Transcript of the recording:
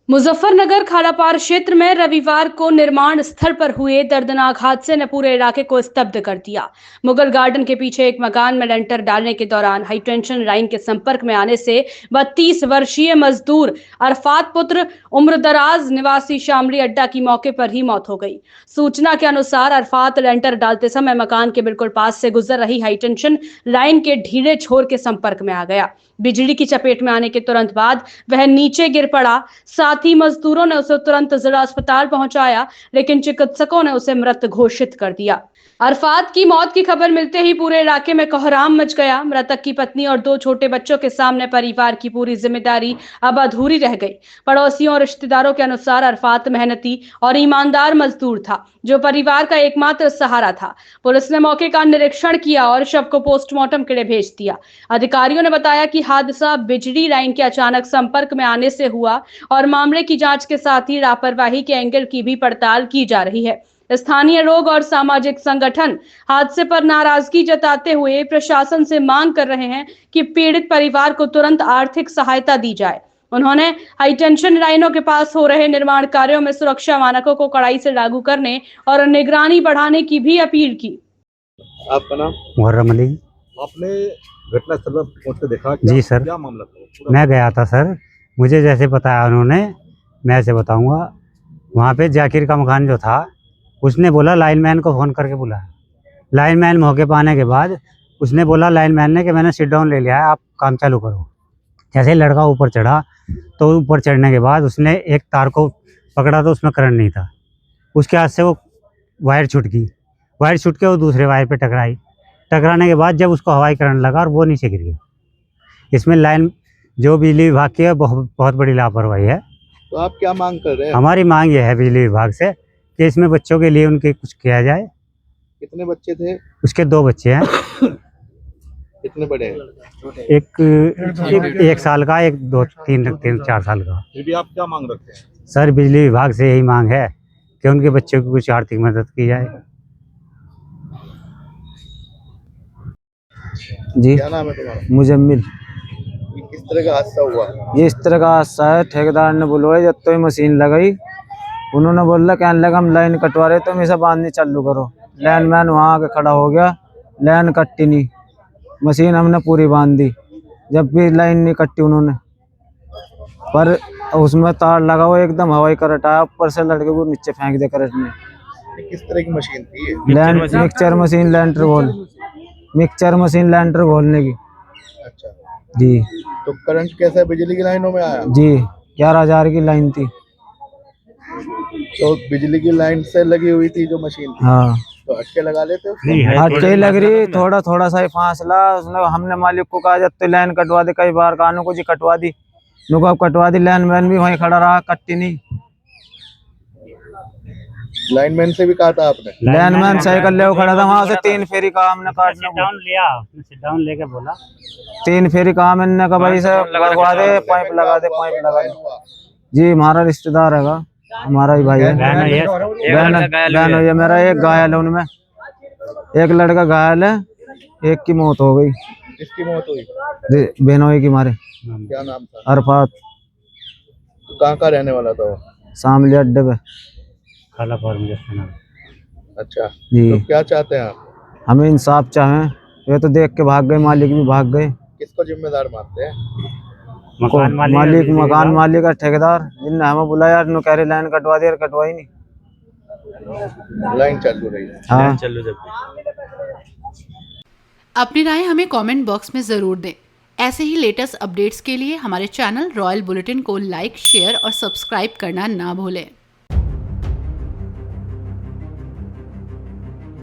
मुजफ्फरनगर खालापार क्षेत्र में रविवार को निर्माण स्थल पर हुए दर्दनाक हादसे ने पूरे इलाके को स्तब्ध कर दिया। मुगल गार्डन के पीछे एक मकान में लेंटर डालने के दौरान हाई टेंशन लाइन के संपर्क में आने से 32 वर्षीय मजदूर अरफात पुत्र उम्रदराज निवासी शामली अड्डा की मौके पर ही मौत हो गई। सूचना के अनुसार अरफात लेंटर डालते समय मकान के बिल्कुल पास से गुजर रही हाई टेंशन लाइन के ढीले छोर के संपर्क में आ गया। बिजली की चपेट में आने के तुरंत बाद वह नीचे गिर पड़ा। साथ ही मजदूरों ने उसे तुरंत जिला अस्पताल पहुंचाया, लेकिन चिकित्सकों ने उसे मृत घोषित कर दिया। अरफात की मौत की खबर मिलते ही पूरे इलाके में कोहराम मच गया। मृतक की पत्नी और 2 छोटे बच्चों के सामने परिवार की पूरी जिम्मेदारी अब अधूरी रह गई। पड़ोसियों और रिश्तेदारों के अनुसार अरफात मेहनती और ईमानदार मजदूर था, जो परिवार का एकमात्र सहारा था। पुलिस ने मौके का निरीक्षण किया और शव को पोस्टमार्टम के लिए भेज दिया। अधिकारियों ने बताया कि हादसा बिजली लाइन के अचानक संपर्क में आने से हुआ और मामले की जांच के साथ ही लापरवाही के एंगल की भी पड़ताल की जा रही है। स्थानीय लोग और सामाजिक संगठन हादसे पर नाराजगी जताते हुए प्रशासन से मांग कर रहे हैं कि पीड़ित परिवार को तुरंत आर्थिक सहायता दी जाए। उन्होंने हाई टेंशन लाइनों के पास हो रहे निर्माण कार्यों में सुरक्षा मानकों को कड़ाई से लागू करने और निगरानी बढ़ाने की भी अपील की। आपका नाम? मुहर्रम अली। आपने घटना स्थल पर पहुंच कर देखा? जी सर, क्या मामला था? मैं गया था सर, मुझे जैसे बताया उन्होंने, मैं ऐसे बताऊंगा। वहाँ पे जाकिर का मकान जो था, उसने बोला लाइनमैन को फ़ोन करके बुलाया। लाइनमैन मौके पर आने के बाद उसने बोला लाइनमैन ने कि मैंने सिट डाउन ले लिया है, आप काम चालू करो। जैसे लड़का ऊपर चढ़ा तो ऊपर चढ़ने के बाद उसने एक तार को पकड़ा तो उसमें करंट नहीं था। उसके हाथ से वो वायर छूट गई। वायर छूट के वो दूसरे वायर पे टकराई। टकराने के बाद जब उसको हवाई करंट लगा और वो नीचे गिर गया। इसमें लाइन जो बिजली विभाग की है बहुत बड़ी लापरवाही है। तो आप क्या मांग कर रहे हैं? हमारी मांग ये है बिजली विभाग से कि इसमें बच्चों के लिए उनके कुछ किया जाए। कितने बच्चे थे? उसके 2 बच्चे हैं। कितने बड़े हैं? एक साल का, एक 4 साल का। फिर भी आप क्या मांग रखते हैं? सर, बिजली विभाग से यही मांग है कि उनके बच्चों की कुछ आर्थिक मदद की जाए। जी, क्या नाम है तुम्हारा? मुजम्मिल। ये किस तरह का हादसा हुआ? ये इस तरह का हादसा है, ठेकेदार ने बुलवाई, जब तो ये मशीन लगाई, उन्होंने बोला कहने लगा हम लाइन कटवा रहे तो हमेशा बांधनी चालू करो। लाइन मैन वहाँ आके खड़ा हो गया, लाइन कट्टी नहीं, मशीन हमने पूरी बांध दी। जब भी लाइन नहीं कट्टी उन्होंने, पर उसमें तार लगा हुआ, एकदम हवाई करंट आया, ऊपर से लड़के को नीचे फेंक दिया करंट ने। ये किस तरह की मशीन थी ये? मिक्सचर मशीन लेंटर घोलने की। अच्छा, जी तो करंट कैसे बिजली की लाइनों में आया? जी, 11,000 की लाइन थी। तो बिजली की लाइन से लगी हुई थी जो मशीन थी? हाँ, तो हटके लगा लेते हो? हटके ही लग रही, थोड़ा थोड़ा सा ही फासला। उसने हमने मालिक को कहा जब तो लाइन कटवा दे, कई बार कानों को जी कटवा दी, नुको अब कटवा दी। लाइनमैन भी वहीं खड़ा रहा, कट्टी नहीं। लाइनमैन से भी कहा था आपने? लाइनमैन साइकिल ले खड़ा था, वहां से 3 फेरी कहा हमने काटने को। सिट डाउन लेके बोला 3 फेरी कहा मैंने, कहा भाई से लगवा दे, पाइप लगा दे, पाइप लगा दे। जी, हमारा रिश्तेदार है, हमारा ही भाई है। बहन है मेरा, एक घायल है उनमें, एक लड़का घायल है, एक की मौत हो गई। किसकी मौत हुई? बहनोई की मारे। क्या नाम था? अरफात। तो कहाँ का रहने वाला था वो? शामली अड्डे पे। खालापार में। अच्छा जी, तो क्या चाहते हैं आप? हमें इंसाफ चाहें। ये तो देख के भाग गए, मालिक भी भाग गए। किसको जिम्मेदार मानते हैं? मकान मकान मालिक और ठेकेदार, जिनने हमें बुलाया, कह रहे लाइन कटवा दी, कटवाई नहीं। लाइन चालू रही है। हाँ, अपनी राय हमें कमेंट बॉक्स में ज़रूर दें। ऐसे ही लेटेस्ट अपडेट्स के लिए हमारे चैनल रॉयल बुलेटिन को लाइक, शेयर और सब्सक्राइब करना ना भूलें।